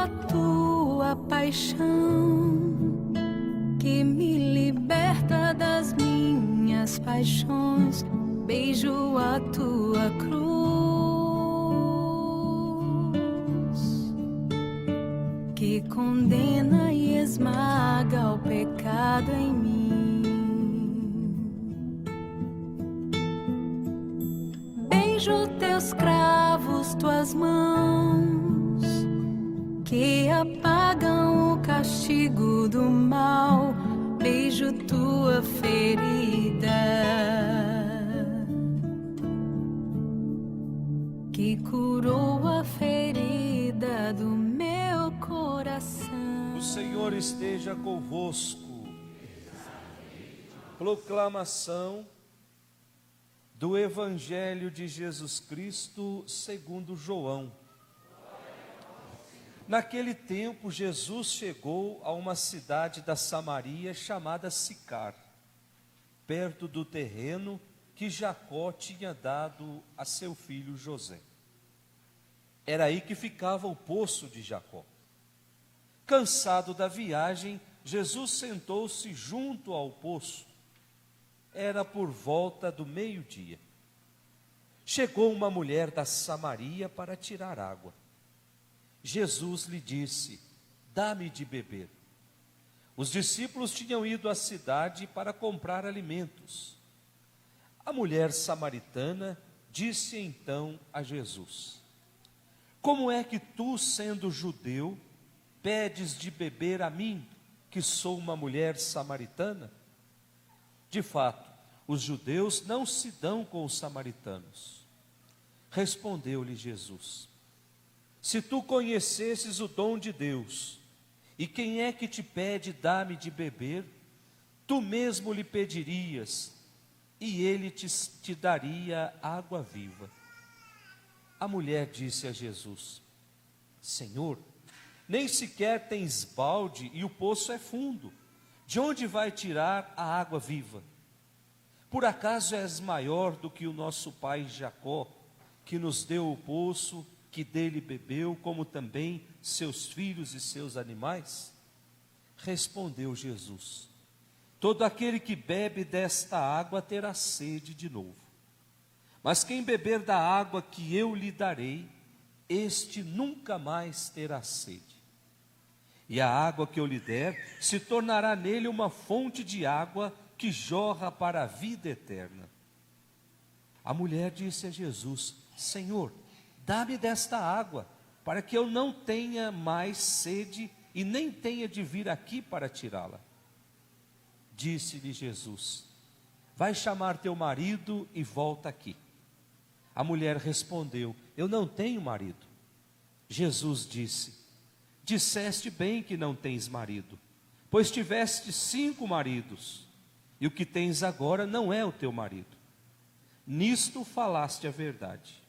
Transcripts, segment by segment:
a tua paixão, que me liberta das minhas paixões. Beijo a tua cruz, que condena e esmaga o pecado em mim. Beijo teus cravos, tuas mãos, que apagam o castigo do mal. Beijo tua ferida, que curou a ferida do meu coração. O Senhor esteja convosco. Proclamação do Evangelho de Jesus Cristo segundo João. Naquele tempo, Jesus chegou a uma cidade da Samaria chamada Sicar, perto do terreno que Jacó tinha dado a seu filho José. Era aí que ficava o poço de Jacó. Cansado da viagem, Jesus sentou-se junto ao poço. Era por volta do meio-dia. Chegou uma mulher da Samaria para tirar água. Jesus lhe disse: dá-me de beber. Os discípulos tinham ido à cidade para comprar alimentos. A mulher samaritana disse então a Jesus: como é que tu, sendo judeu, pedes de beber a mim, que sou uma mulher samaritana? De fato, os judeus não se dão com os samaritanos. Respondeu-lhe Jesus: se tu conhecesses o dom de Deus, e quem é que te pede dá-me de beber, tu mesmo lhe pedirias, e ele te daria água viva. A mulher disse a Jesus: Senhor, nem sequer tens balde e o poço é fundo. De onde vai tirar a água viva? Por acaso és maior do que o nosso pai Jacó, que nos deu o poço, que dele bebeu, como também seus filhos e seus animais? Respondeu Jesus: todo aquele que bebe desta água terá sede de novo. Mas quem beber da água que eu lhe darei, este nunca mais terá sede. E a água que eu lhe der se tornará nele uma fonte de água que jorra para a vida eterna. A mulher disse a Jesus: Senhor, dá-me desta água, para que eu não tenha mais sede e nem tenha de vir aqui para tirá-la. Disse-lhe Jesus: vai chamar teu marido e volta aqui. A mulher respondeu: eu não tenho marido. Jesus disse: disseste bem que não tens marido, pois tiveste 5 maridos, e o que tens agora não é o teu marido. Nisto falaste a verdade.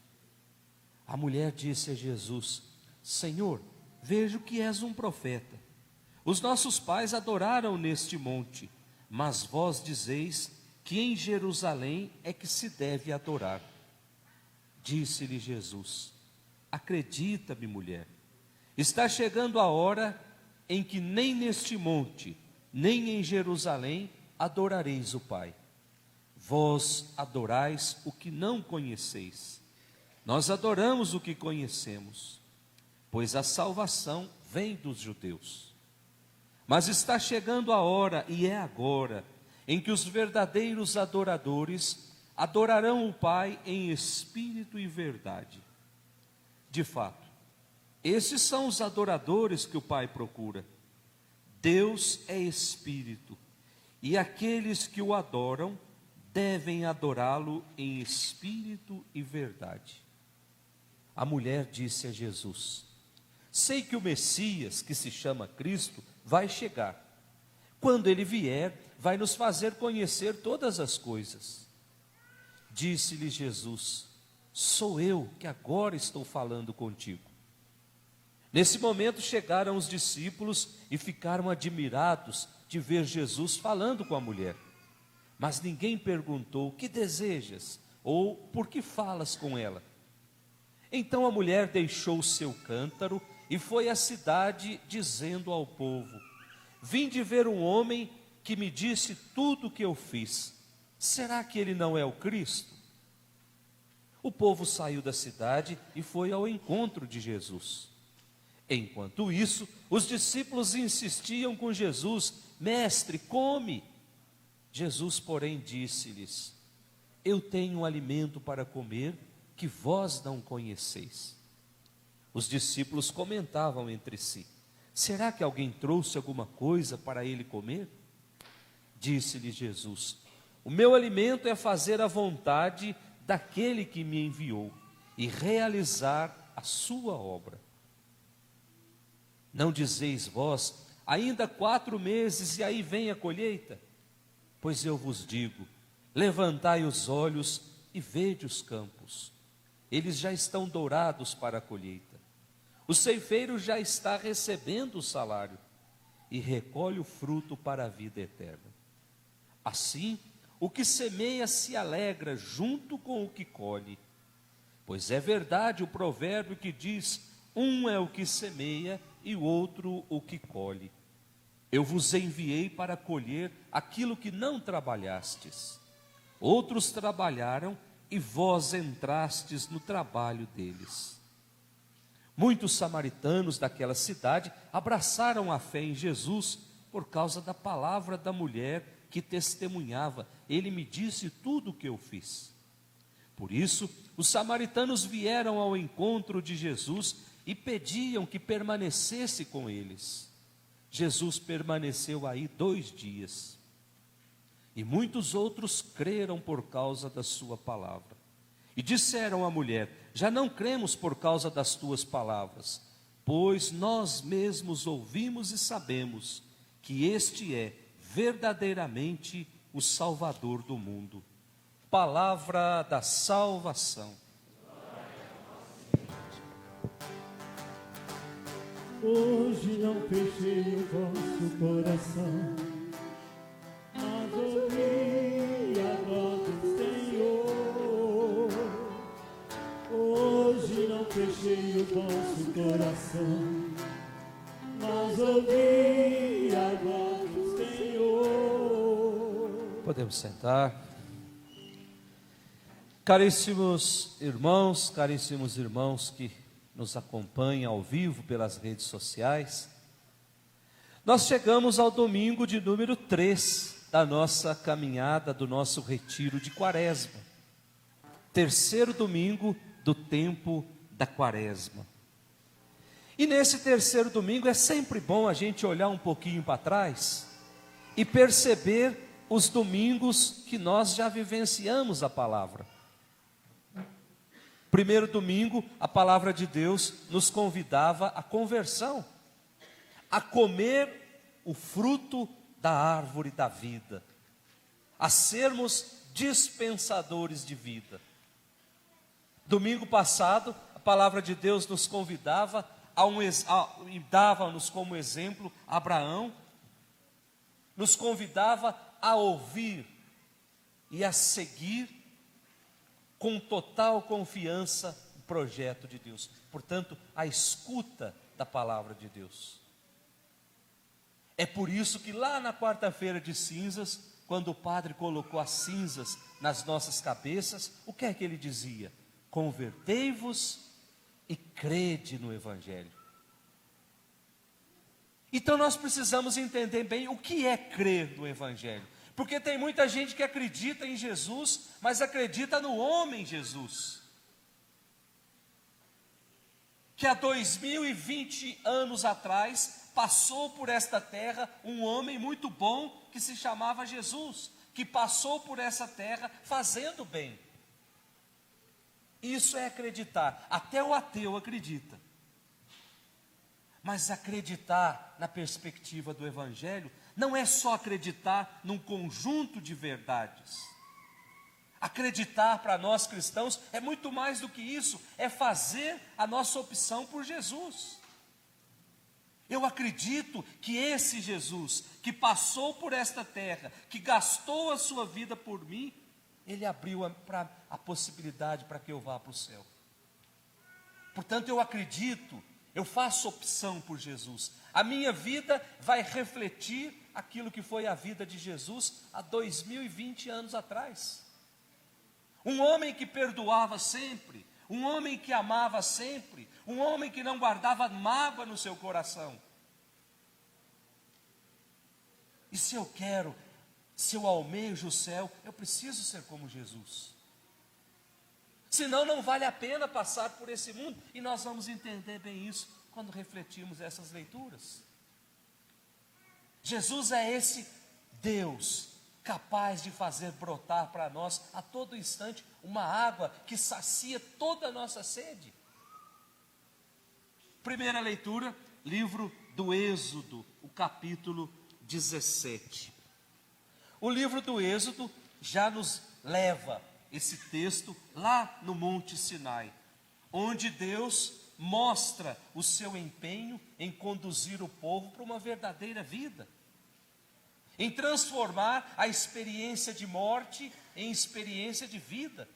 A mulher disse a Jesus: Senhor, vejo que és um profeta. Os nossos pais adoraram neste monte, mas vós dizeis que em Jerusalém é que se deve adorar. Disse-lhe Jesus: acredita-me, mulher, está chegando a hora em que nem neste monte, nem em Jerusalém adorareis o Pai. Vós adorais o que não conheceis. Nós adoramos o que conhecemos, pois a salvação vem dos judeus. Mas está chegando a hora, e é agora, em que os verdadeiros adoradores adorarão o Pai em espírito e verdade. De fato, esses são os adoradores que o Pai procura. Deus é espírito, e aqueles que o adoram devem adorá-lo em espírito e verdade. A mulher disse a Jesus: sei que o Messias, que se chama Cristo, vai chegar. Quando ele vier, vai nos fazer conhecer todas as coisas. Disse-lhe Jesus: sou eu que agora estou falando contigo. Nesse momento chegaram os discípulos e ficaram admirados de ver Jesus falando com a mulher. Mas ninguém perguntou: o que desejas? Ou por que falas com ela? Então a mulher deixou o seu cântaro e foi à cidade dizendo ao povo: vinde ver um homem que me disse tudo o que eu fiz. Será que ele não é o Cristo? O povo saiu da cidade e foi ao encontro de Jesus. Enquanto isso, os discípulos insistiam com Jesus: mestre, come. Jesus, porém, disse-lhes: eu tenho um alimento para comer que vós não conheceis. Os discípulos comentavam entre si: será que alguém trouxe alguma coisa para ele comer? Disse-lhe Jesus: o meu alimento é fazer a vontade daquele que me enviou e realizar a sua obra. Não dizeis vós: ainda 4 meses e aí vem a colheita? Pois eu vos digo: levantai os olhos e vede os campos, eles já estão dourados para a colheita. O ceifeiro já está recebendo o salário e recolhe o fruto para a vida eterna. Assim, o que semeia se alegra junto com o que colhe. Pois é verdade o provérbio que diz: um é o que semeia e o outro o que colhe. Eu vos enviei para colher aquilo que não trabalhastes. Outros trabalharam e vós entrastes no trabalho deles. Muitos samaritanos daquela cidade abraçaram a fé em Jesus por causa da palavra da mulher que testemunhava: ele me disse tudo o que eu fiz. Por isso, os samaritanos vieram ao encontro de Jesus e pediam que permanecesse com eles. Jesus permaneceu aí 2 dias. E muitos outros creram por causa da sua palavra. E disseram à mulher: já não cremos por causa das tuas palavras, pois nós mesmos ouvimos e sabemos que este é verdadeiramente o Salvador do mundo. Palavra da salvação. Hoje não fechei o vosso coração, mas ouvi a voz do Senhor. Hoje não fechei o vosso coração, mas ouvi a voz do Senhor. Podemos sentar. Caríssimos irmãos que nos acompanham ao vivo pelas redes sociais, nós chegamos ao domingo de número 3 da nossa caminhada, do nosso retiro de Quaresma. 3º domingo do tempo da Quaresma. E nesse 3º domingo é sempre bom a gente olhar um pouquinho para trás e perceber os domingos que nós já vivenciamos a palavra. Primeiro domingo, a palavra de Deus nos convidava à conversão, a comer o fruto da árvore da vida, a sermos dispensadores de vida. Domingo passado, a palavra de Deus nos convidava e dava-nos como exemplo Abraão, nos convidava a ouvir e a seguir com total confiança o projeto de Deus. Portanto, a escuta da palavra de Deus. É por isso que lá na quarta-feira de cinzas, quando o padre colocou as cinzas nas nossas cabeças, o que é que ele dizia? Convertei-vos e crede no Evangelho. Então nós precisamos entender bem o que é crer no Evangelho. Porque tem muita gente que acredita em Jesus, mas acredita no homem Jesus. Que há 2020 anos atrás passou por esta terra um homem muito bom que se chamava Jesus, que passou por essa terra fazendo bem. Isso é acreditar. Até o ateu acredita. Mas acreditar na perspectiva do Evangelho não é só acreditar num conjunto de verdades. Acreditar para nós cristãos é muito mais do que isso, é fazer a nossa opção por Jesus. Eu acredito que esse Jesus, que passou por esta terra, que gastou a sua vida por mim, ele abriu a possibilidade para que eu vá para o céu. Portanto, eu acredito Eu faço opção por Jesus. A minha vida vai refletir aquilo que foi a vida de Jesus há 2020 anos atrás. Um homem que perdoava sempre, um homem que amava sempre, um homem que não guardava mágoa no seu coração. E se eu quero, se eu almejo o céu, eu preciso ser como Jesus. Senão não vale a pena passar por esse mundo. E nós vamos entender bem isso quando refletirmos essas leituras. Jesus é esse Deus capaz de fazer brotar para nós a todo instante uma água que sacia toda a nossa sede. Primeira leitura, livro do Êxodo, o capítulo 17. O livro do Êxodo já nos leva esse texto lá no Monte Sinai, onde Deus mostra o seu empenho em conduzir o povo para uma verdadeira vida, em transformar a experiência de morte em experiência de vida.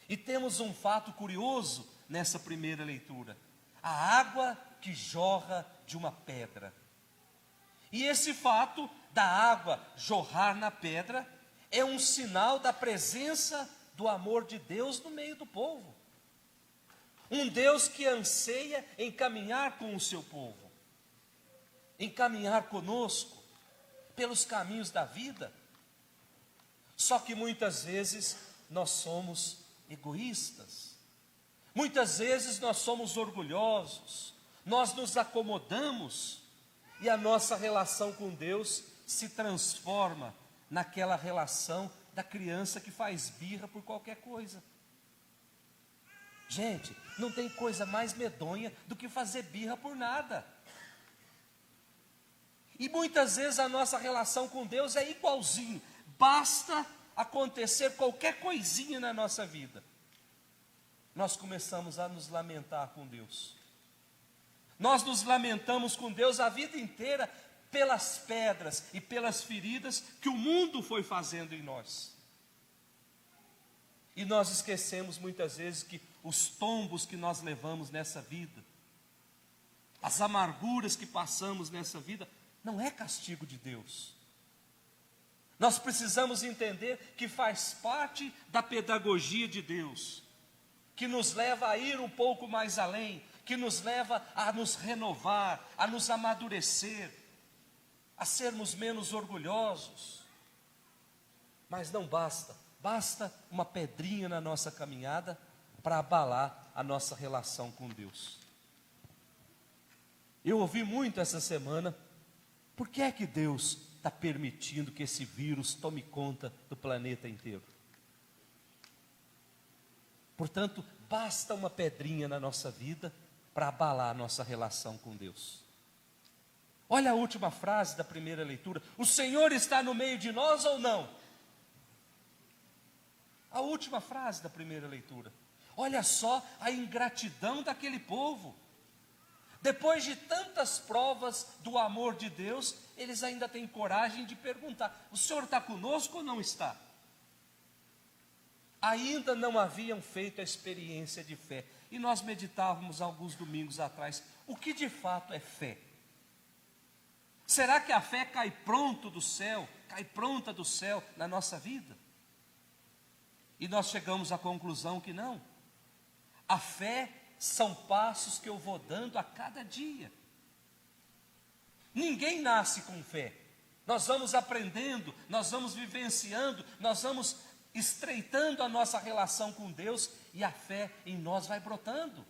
E temos um fato curioso nessa primeira leitura: a água que jorra de uma pedra. E esse fato da água jorrar na pedra é um sinal da presença do amor de Deus no meio do povo. Um Deus que anseia em caminhar com o seu povo, em caminhar conosco pelos caminhos da vida. Só que muitas vezes nós somos egoístas, muitas vezes nós somos orgulhosos, nós nos acomodamos e a nossa relação com Deus se transforma naquela relação da criança que faz birra por qualquer coisa. Gente, não tem coisa mais medonha do que fazer birra por nada. E muitas vezes a nossa relação com Deus é igualzinho. Basta acontecer qualquer coisinha na nossa vida, nós começamos a nos lamentar com Deus. Nós nos lamentamos com Deus a vida inteira pelas pedras e pelas feridas que o mundo foi fazendo em nós. E nós esquecemos muitas vezes que os tombos que nós levamos nessa vida, as amarguras que passamos nessa vida, não é castigo de Deus. Nós precisamos entender que faz parte da pedagogia de Deus, que nos leva a ir um pouco mais além, que nos leva a nos renovar, a nos amadurecer, a sermos menos orgulhosos. Mas não basta, basta uma pedrinha na nossa caminhada para abalar a nossa relação com Deus. Eu ouvi muito essa semana: por que é que Deus está permitindo que esse vírus tome conta do planeta inteiro? Portanto, basta uma pedrinha na nossa vida para abalar a nossa relação com Deus. Olha a última frase da primeira leitura: o Senhor está no meio de nós ou não? A última frase da primeira leitura. Olha só a ingratidão daquele povo. Depois de tantas provas do amor de Deus, eles ainda têm coragem de perguntar: o Senhor está conosco ou não está? Ainda não haviam feito a experiência de fé. E nós meditávamos alguns domingos atrás: o que de fato é fé? Será que a fé cai pronta do céu na nossa vida? E nós chegamos à conclusão que não. A fé são passos que eu vou dando a cada dia. Ninguém nasce com fé. Nós vamos aprendendo, nós vamos vivenciando, nós vamos estreitando a nossa relação com Deus e a fé em nós vai brotando.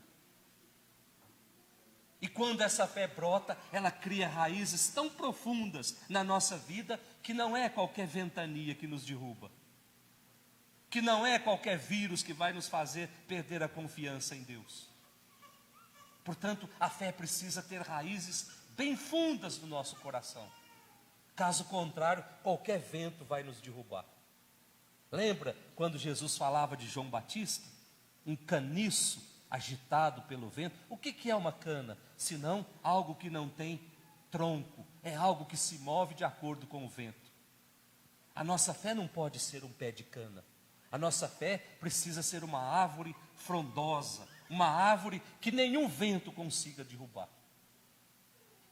E quando essa fé brota, ela cria raízes tão profundas na nossa vida que não é qualquer ventania que nos derruba, que não é qualquer vírus que vai nos fazer perder a confiança em Deus. Portanto, a fé precisa ter raízes bem fundas no nosso coração. Caso contrário, qualquer vento vai nos derrubar. Lembra quando Jesus falava de João Batista? Um caniço agitado pelo vento. O que é uma cana? Senão algo que não tem tronco. É algo que se move de acordo com o vento. A nossa fé não pode ser um pé de cana. A nossa fé precisa ser uma árvore frondosa, uma árvore que nenhum vento consiga derrubar.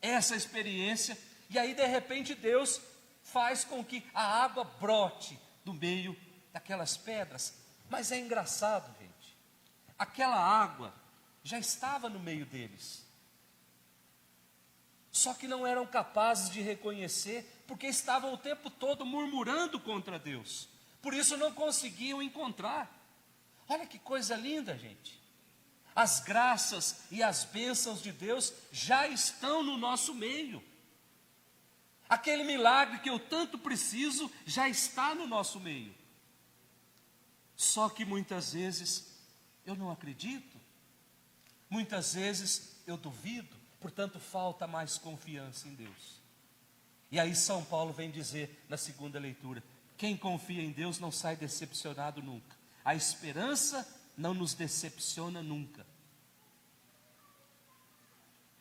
Essa experiência, e aí de repente Deus faz com que a água brote do meio daquelas pedras. Mas é engraçado, gente, aquela água já estava no meio deles, só que não eram capazes de reconhecer, porque estavam o tempo todo murmurando contra Deus, por isso não conseguiam encontrar. Olha que coisa linda, gente. As graças e as bênçãos de Deus já estão no nosso meio. Aquele milagre que eu tanto preciso já está no nosso meio. Só que muitas vezes eu não acredito, muitas vezes eu duvido, portanto falta mais confiança em Deus. E aí São Paulo vem dizer na segunda leitura: quem confia em Deus não sai decepcionado nunca. A esperança não nos decepciona nunca.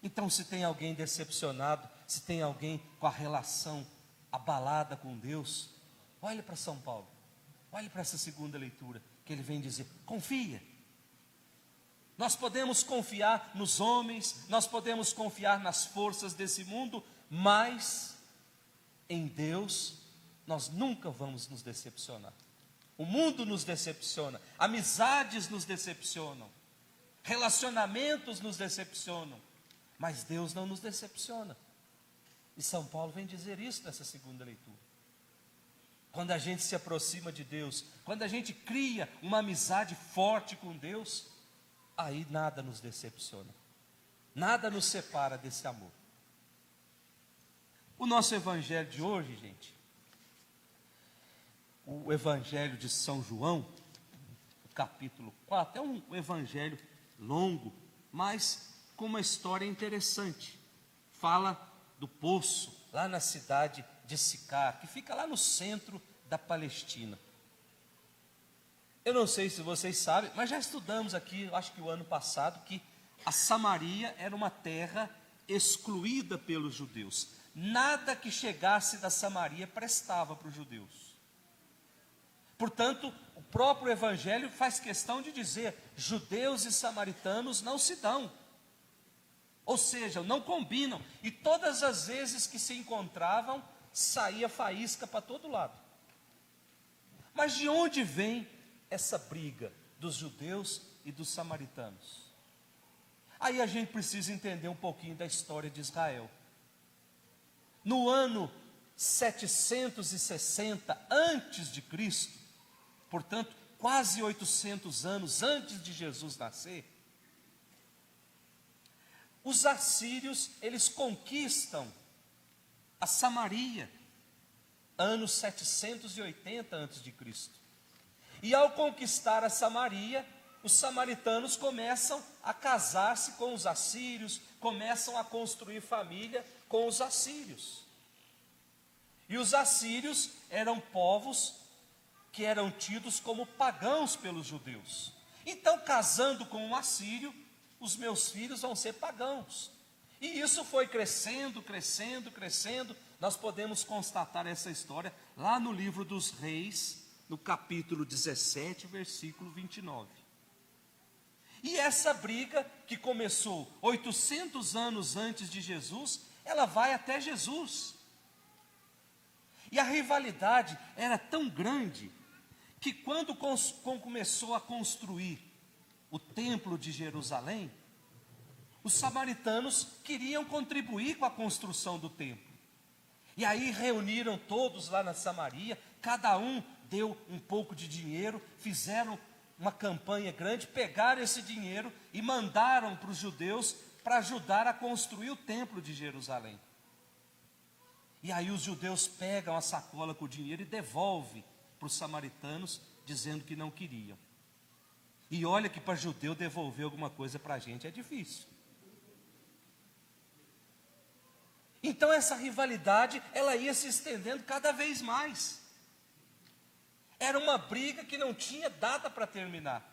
Então, se tem alguém decepcionado, se tem alguém com a relação abalada com Deus, olhe para São Paulo, olhe para essa segunda leitura, que ele vem dizer: confia. Nós podemos confiar nos homens, nós podemos confiar nas forças desse mundo, mas em Deus nós nunca vamos nos decepcionar. O mundo nos decepciona, amizades nos decepcionam, relacionamentos nos decepcionam, mas Deus não nos decepciona. E São Paulo vem dizer isso nessa segunda leitura. Quando a gente se aproxima de Deus, quando a gente cria uma amizade forte com Deus, aí nada nos decepciona, nada nos separa desse amor. O nosso evangelho de hoje, gente, o evangelho de São João, capítulo 4, é um evangelho longo, mas com uma história interessante. Fala do poço, lá na cidade de Sicar, que fica lá no centro da Palestina. Eu não sei se vocês sabem, mas já estudamos aqui, acho que o ano passado, que a Samaria era uma terra excluída pelos judeus. Nada que chegasse da Samaria prestava para os judeus. Portanto, o próprio Evangelho faz questão de dizer: judeus e samaritanos não se dão, ou seja, não combinam, e todas as vezes que se encontravam, saía faísca para todo lado. Mas de onde vem essa briga dos judeus e dos samaritanos? Aí a gente precisa entender um pouquinho da história de Israel. No ano 760 antes de Cristo, portanto, quase 800 anos antes de Jesus nascer, os assírios, eles conquistam a Samaria, ano 780 antes de Cristo. E ao conquistar a Samaria, os samaritanos começam a casar-se com os assírios, começam a construir família com os assírios. E os assírios eram povos que eram tidos como pagãos pelos judeus. Então, casando com um assírio, os meus filhos vão ser pagãos. E isso foi crescendo, crescendo, crescendo. Nós podemos constatar essa história lá no livro dos Reis, no capítulo 17, versículo 29. E essa briga, que começou 800 anos antes de Jesus, ela vai até Jesus. E a rivalidade era tão grande, que quando começou a construir o templo de Jerusalém, os samaritanos queriam contribuir com a construção do templo. E aí reuniram todos lá na Samaria, cada um deu um pouco de dinheiro, fizeram uma campanha grande, pegaram esse dinheiro e mandaram para os judeus para ajudar a construir o templo de Jerusalém. E aí os judeus pegam a sacola com o dinheiro e devolvem para os samaritanos, dizendo que não queriam. E olha que para judeu devolver alguma coisa para a gente é difícil. Então essa rivalidade, ela ia se estendendo cada vez mais. Era uma briga que não tinha data para terminar.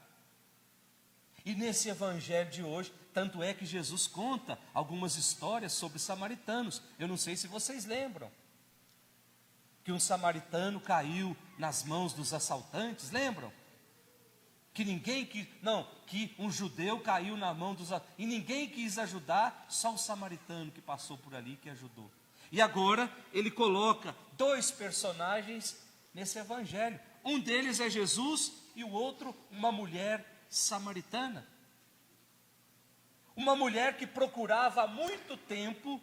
E nesse evangelho de hoje, tanto é que Jesus conta algumas histórias sobre samaritanos. Eu não sei se vocês lembram que um samaritano caiu nas mãos dos assaltantes, lembram? que ninguém quis, não, que um judeu caiu na mão dos, e ninguém quis ajudar, só o samaritano que passou por ali que ajudou. E agora ele coloca dois personagens nesse evangelho. Um deles é Jesus e o outro uma mulher samaritana. Uma mulher que procurava há muito tempo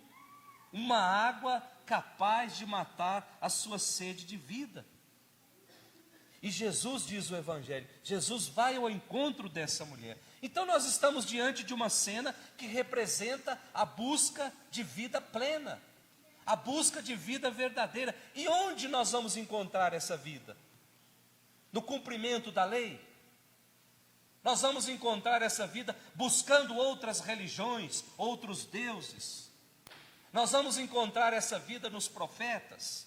uma água capaz de matar a sua sede de vida. E Jesus, diz o evangelho, Jesus vai ao encontro dessa mulher. Então nós estamos diante de uma cena que representa a busca de vida plena, a busca de vida verdadeira. E onde nós vamos encontrar essa vida? No cumprimento da lei? Nós vamos encontrar essa vida buscando outras religiões, outros deuses. Nós vamos encontrar essa vida nos profetas.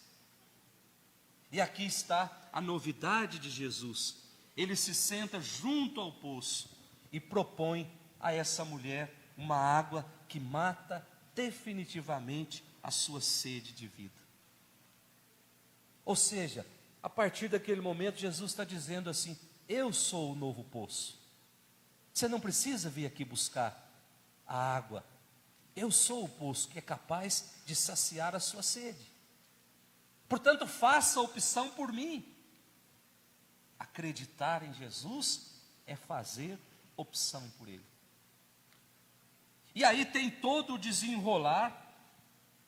E aqui está a novidade de Jesus. Ele se senta junto ao poço e propõe a essa mulher uma água que mata definitivamente a sua sede de vida. Ou seja, a partir daquele momento Jesus está dizendo assim: eu sou o novo poço. Você não precisa vir aqui buscar a água. Eu sou o poço que é capaz de saciar a sua sede. Portanto, faça a opção por mim. Acreditar em Jesus é fazer opção por Ele. E aí tem todo o desenrolar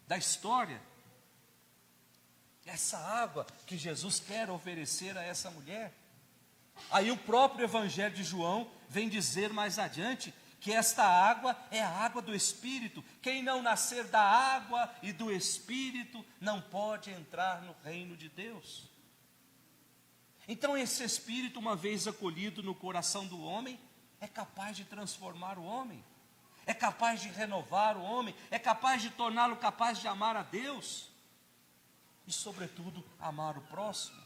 da história. Essa água que Jesus quer oferecer a essa mulher. Aí o próprio Evangelho de João vem dizer mais adiante que esta água é a água do Espírito. Quem não nascer da água e do Espírito não pode entrar no reino de Deus. Então esse Espírito, uma vez acolhido no coração do homem, é capaz de transformar o homem, é capaz de renovar o homem, é capaz de torná-lo capaz de amar a Deus e, sobretudo, amar o próximo.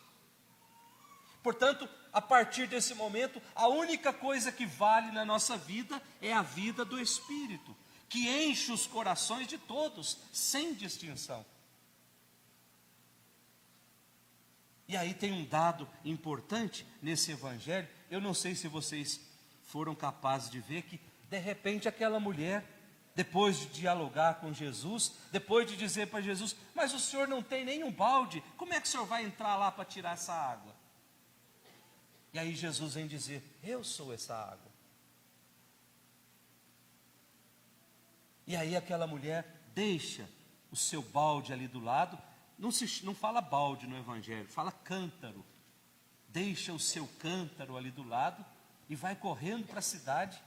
Portanto, a partir desse momento, a única coisa que vale na nossa vida é a vida do Espírito, que enche os corações de todos, sem distinção. E aí tem um dado importante nesse evangelho. Eu não sei se vocês foram capazes de ver que, de repente, aquela mulher, depois de dialogar com Jesus, depois de dizer para Jesus: mas o senhor não tem nenhum balde, como é que o senhor vai entrar lá para tirar essa água? E aí Jesus vem dizer: eu sou essa água. E aí aquela mulher deixa o seu balde ali do lado. Não fala balde no evangelho, fala cântaro. Deixa o seu cântaro ali do lado e vai correndo para a cidade.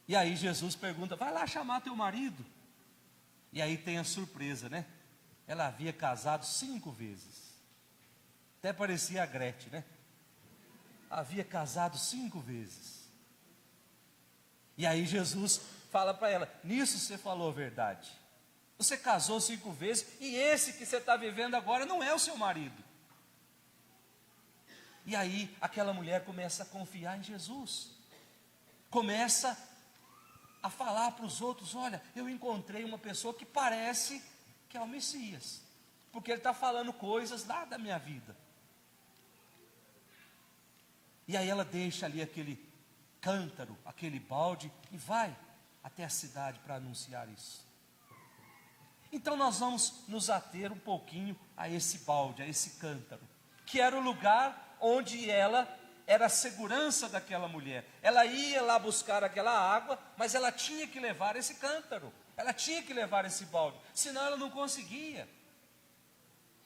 E aí Jesus pergunta: vai lá chamar teu marido. E aí tem a surpresa, né? Ela havia casado 5 vezes. Até parecia a Gretchen, né? Havia casado 5 vezes. E aí Jesus fala para ela: nisso você falou a verdade. Você casou 5 vezes e esse que você está vivendo agora não é o seu marido. E aí aquela mulher começa a confiar em Jesus. Começa a falar para os outros: olha, eu encontrei uma pessoa que parece que é o Messias, porque ele está falando coisas lá da minha vida. E aí ela deixa ali aquele cântaro, aquele balde, e vai até a cidade para anunciar isso. Então nós vamos nos ater um pouquinho a esse balde, a esse cântaro, que era o lugar onde ela era a segurança daquela mulher. Ela ia lá buscar aquela água, mas ela tinha que levar esse cântaro, ela tinha que levar esse balde, senão ela não conseguia.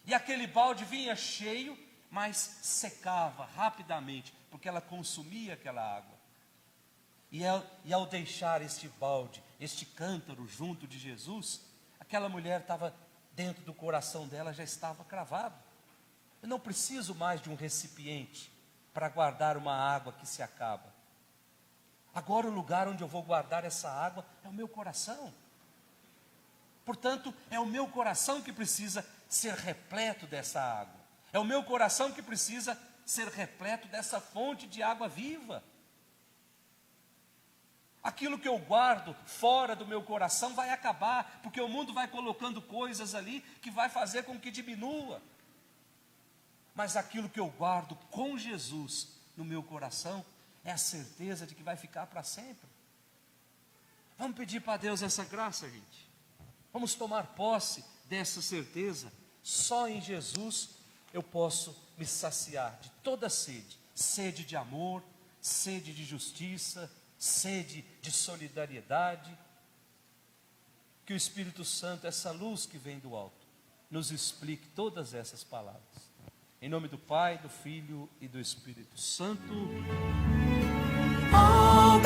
E aquele balde vinha cheio, mas secava rapidamente, porque ela consumia aquela água. E ao deixar este balde, este cântaro junto de Jesus, aquela mulher estava dentro do coração dela, já estava cravado: eu não preciso mais de um recipiente para guardar uma água que se acaba. Agora o lugar onde eu vou guardar essa água é o meu coração. Portanto, é o meu coração que precisa ser repleto dessa água. É o meu coração que precisa ser repleto dessa fonte de água viva. Aquilo que eu guardo fora do meu coração vai acabar, porque o mundo vai colocando coisas ali que vai fazer com que diminua. mas aquilo que eu guardo com Jesus no meu coração é a certeza de que vai ficar para sempre. Vamos pedir para Deus essa graça, gente. Vamos tomar posse dessa certeza. Só em Jesus eu posso me saciar de toda sede. Sede de amor, sede de justiça, sede de solidariedade. Que o Espírito Santo, essa luz que vem do alto, nos explique todas essas palavras. Em nome do Pai, do Filho e do Espírito Santo. Oh,